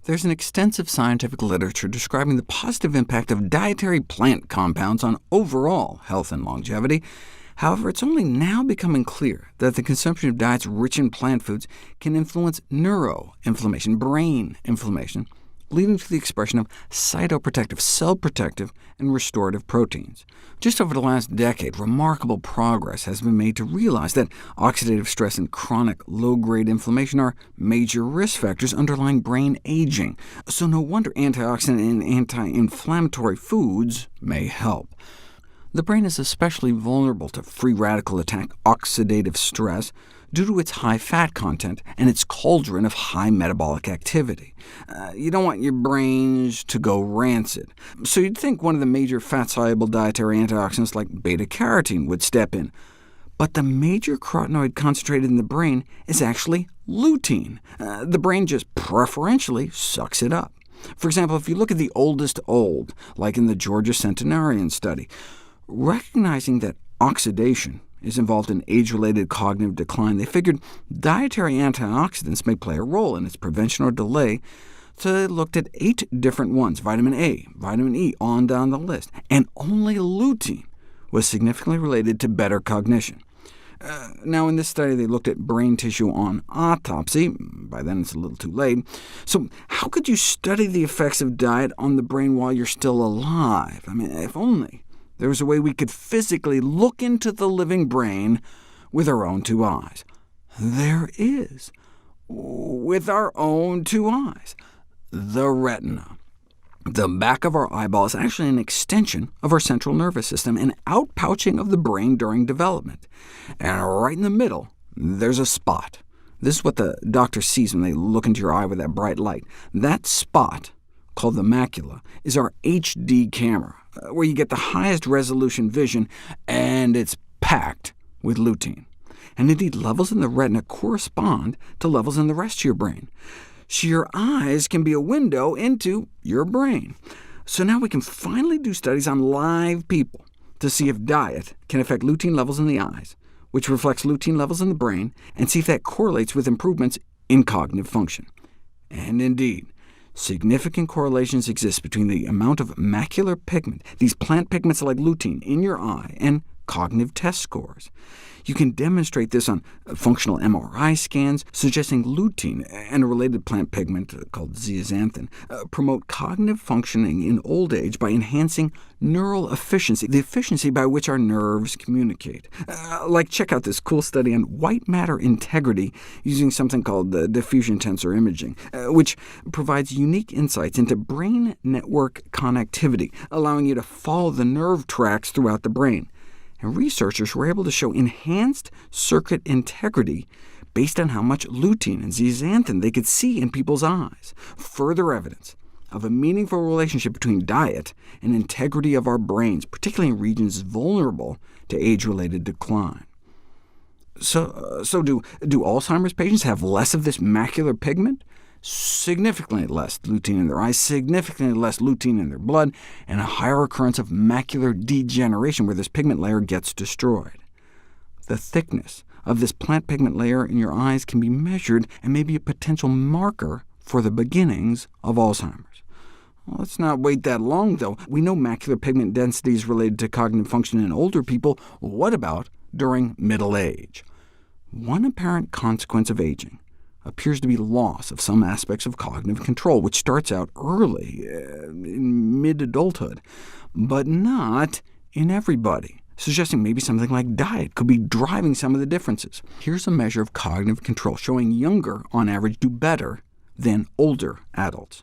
There's an extensive scientific literature describing the positive impact of dietary plant compounds on overall health and longevity. However, it's only now becoming clear that the consumption of diets rich in plant foods can influence neuroinflammation, brain inflammation, leading to the expression of cytoprotective, cell-protective, and restorative proteins. Just over the last decade, remarkable progress has been made to realize that oxidative stress and chronic low-grade inflammation are major risk factors underlying brain aging, so no wonder antioxidant and anti-inflammatory foods may help. The brain is especially vulnerable to free radical attack, oxidative stress, due to its high fat content and its cauldron of high metabolic activity. You don't want your brains to go rancid, so you'd think one of the major fat-soluble dietary antioxidants like beta-carotene would step in. But the major carotenoid concentrated in the brain is actually lutein. The brain just preferentially sucks it up. For example, if you look at the oldest old, like in the Georgia centenarian study, recognizing that oxidation is involved in age-related cognitive decline, they figured dietary antioxidants may play a role in its prevention or delay, so they looked at 8 different ones, vitamin A, vitamin E, on down the list, and only lutein was significantly related to better cognition. Now, in this study, they looked at brain tissue on autopsy. By then, it's a little too late. So how could you study the effects of diet on the brain while you're still alive? I mean, if only there was a way we could physically look into the living brain with our own 2 eyes. There is, with our own 2 eyes. The retina. The back of our eyeball is actually an extension of our central nervous system, an outpouching of the brain during development. And right in the middle, there's a spot. This is what the doctor sees when they look into your eye with that bright light. That spot, called the macula, is our HD camera, where you get the highest resolution vision, and it's packed with lutein. And indeed, levels in the retina correspond to levels in the rest of your brain. So your eyes can be a window into your brain. So now we can finally do studies on live people to see if diet can affect lutein levels in the eyes, which reflects lutein levels in the brain, and see if that correlates with improvements in cognitive function. And indeed, significant correlations exist between the amount of macular pigment, these plant pigments like lutein, in your eye, and cognitive test scores. You can demonstrate this on functional MRI scans, suggesting lutein and a related plant pigment called zeaxanthin promote cognitive functioning in old age by enhancing neural efficiency, the efficiency by which our nerves communicate. Check out this cool study on white matter integrity using something called diffusion tensor imaging, which provides unique insights into brain network connectivity, allowing you to follow the nerve tracks throughout the brain. And researchers were able to show enhanced circuit integrity based on how much lutein and zeaxanthin they could see in people's eyes, further evidence of a meaningful relationship between diet and integrity of our brains, particularly in regions vulnerable to age-related decline. So do Alzheimer's patients have less of this macular pigment? Significantly less lutein in their eyes, significantly less lutein in their blood, and a higher occurrence of macular degeneration where this pigment layer gets destroyed. The thickness of this plant pigment layer in your eyes can be measured and may be a potential marker for the beginnings of Alzheimer's. Well, let's not wait that long, though. We know macular pigment density is related to cognitive function in older people. What about during middle age? One apparent consequence of aging appears to be loss of some aspects of cognitive control, which starts out early, in mid-adulthood, but not in everybody, suggesting maybe something like diet could be driving some of the differences. Here's a measure of cognitive control showing younger, on average, do better than older adults.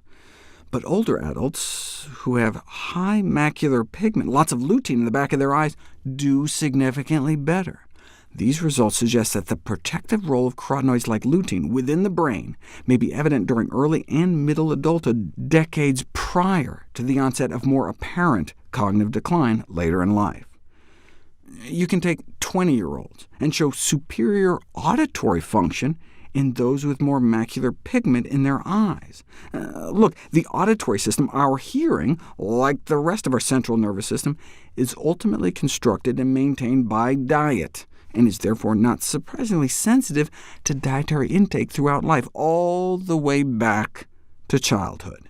But older adults who have high macular pigment, lots of lutein in the back of their eyes, do significantly better. These results suggest that the protective role of carotenoids like lutein within the brain may be evident during early and middle adulthood, decades prior to the onset of more apparent cognitive decline later in life. You can take 20-year-olds and show superior auditory function in those with more macular pigment in their eyes. Look, the auditory system, our hearing, like the rest of our central nervous system, is ultimately constructed and maintained by diet, and is therefore not surprisingly sensitive to dietary intake throughout life, all the way back to childhood.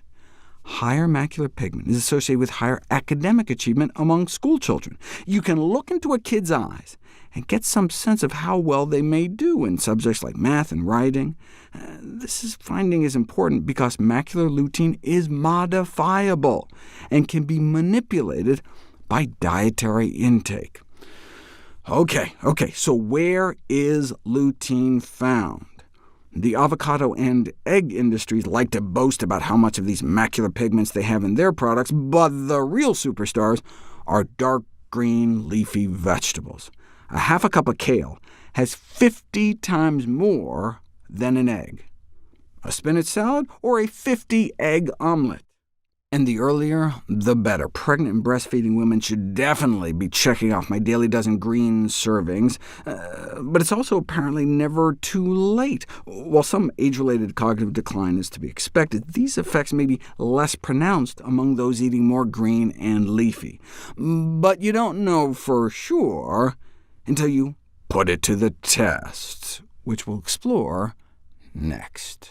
Higher macular pigment is associated with higher academic achievement among school children. You can look into a kid's eyes and get some sense of how well they may do in subjects like math and writing. This finding is important because macular lutein is modifiable and can be manipulated by dietary intake. OK, so where is lutein found? The avocado and egg industries like to boast about how much of these macular pigments they have in their products, but the real superstars are dark green leafy vegetables. A half a cup of kale has 50 times more than an egg. A spinach salad or a 50-egg omelet. And the earlier, the better. Pregnant and breastfeeding women should definitely be checking off my daily dozen green servings, but it's also apparently never too late. While some age-related cognitive decline is to be expected, these effects may be less pronounced among those eating more green and leafy. But you don't know for sure until you put it to the test, which we'll explore next.